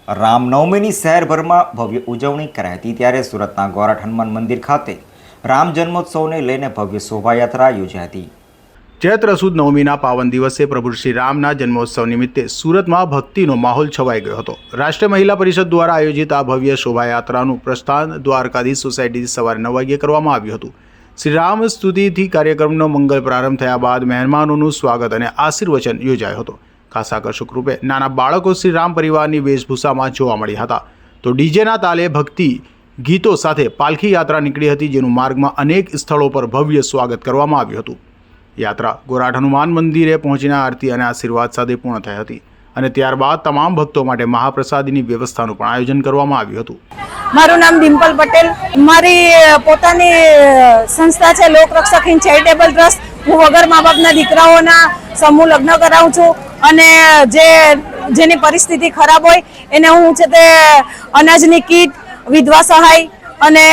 રામનવમીની શહેરભરમાં ભવ્ય ઉજવણી કરાઈ હતી ત્યારે સુરતના ગોરાટ હનુમાન મંદિર ખાતે રામ જન્મોત્સવને લઈને ભવ્ય શોભાયાત્રા યોજાઈ હતી। ચૈત્ર સુદ નવમીના પાવન દિવસે પ્રભુ શ્રી રામના જન્મોત્સવ નિમિત્તે સુરતમાં ભક્તિનો માહોલ છવાઈ ગયો હતો। રાષ્ટ્રીય મહિલા પરિષદ દ્વારા આયોજિત આ ભવ્ય શોભાયાત્રાનું પ્રસ્થાન દ્વારકાધીશ સોસાયટીથી સવારે 9 વાગ્યે કરવામાં આવ્યું હતું। શ્રી રામ સ્તુતિથી કાર્યક્રમનો મંગળ પ્રારંભ થયા બાદ મહેમાનોનું સ્વાગત અને આશીર્વચન યોજાયો હતો। ખાસ આકર્ષક રૂપે નાના બાળકો શ્રી રામ પરિવારની વેશભૂષામાં જોવા મળ્યા હતા, તો ડીજેના તાલે ભક્તિ ગીતો સાથે પાલખી યાત્રા નીકળી હતી, જેનું માર્ગમાં અનેક સ્થળો પર ભવ્ય સ્વાગત કરવામાં આવ્યું હતું। યાત્રા ગોરાટ હનુમાન મંદિરે પહોંચીને આરતી અને આશીર્વાદ સાથે પૂર્ણ થઈ હતી અને ત્યારબાદ તમામ ભક્તો માટે મહાપ્રસાદીની વ્યવસ્થાનું પણ આયોજન કરવામાં આવ્યું હતું। મારું નામ ડિમ્પલ પટેલ, મારી પોતાની સંસ્થા છે લોકરક્ષક હિન્દ ચેરિટેબલ ટ્રસ્ટ। હું વગર મા બાપના દીકરાઓના સમૂહ લગ્ન કરાવું છું અને જેની પરિસ્થિતિ ખરાબ હોય એને હું છે તે અનાજની કીટ, વિધવા સહાય અને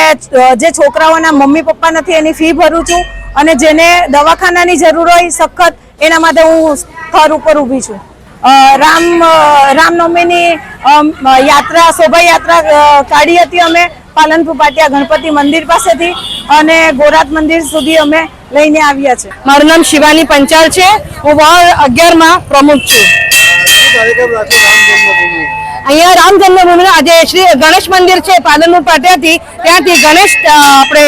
જે છોકરાઓના મમ્મી પપ્પા નથી એની ફી ભરું છું અને જેને દવાખાનાની જરૂર હોય સખત એના માટે હું સ્થળ ઉપર ઊભી છું। રામનવમીની યાત્રા શોભાયાત્રા કાઢી હતી અમે પાલનપુર પાટિયા ગણપતિ મંદિર પાસેથી અને ગોરાટ મંદિર સુધી અમે લઈને આવ્યા છે। મારું નામ શિવાની પંચાલ છે, હું વોર્ડ 11 માં પ્રમુખ છું। અહીંયા રામ જન્મભૂમિ આજે શ્રી ગણેશ મંદિર છે પાલનપુર પાટિયાથી, ત્યાંથી ગણેશ આપણે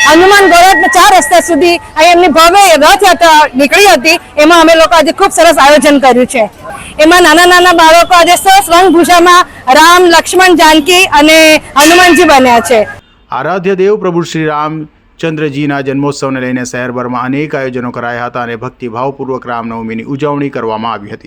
હનુમાન ગોરાટ 4 રસ્તા સુધી અહીંયા એમની ભવ્ય રથયાત્રા નીકળી હતી। એમાં અમે લોકો આજે ખૂબ સરસ આયોજન કર્યું છે। એમાં નાના નાના બાળકો આજે સરસ રંગભૂષામાં રામ, લક્ષ્મણ, જાનકી અને હનુમાનજી બન્યા છે। આરાધ્ય દેવ પ્રભુ શ્રી રામચંદ્રજીના જન્મોત્સવને લઈને શહેરભરમાં અનેક આયોજનો કરાયા હતા અને ભક્તિભાવપૂર્વક રામનવમીની ઉજવણી કરવામાં આવી હતી।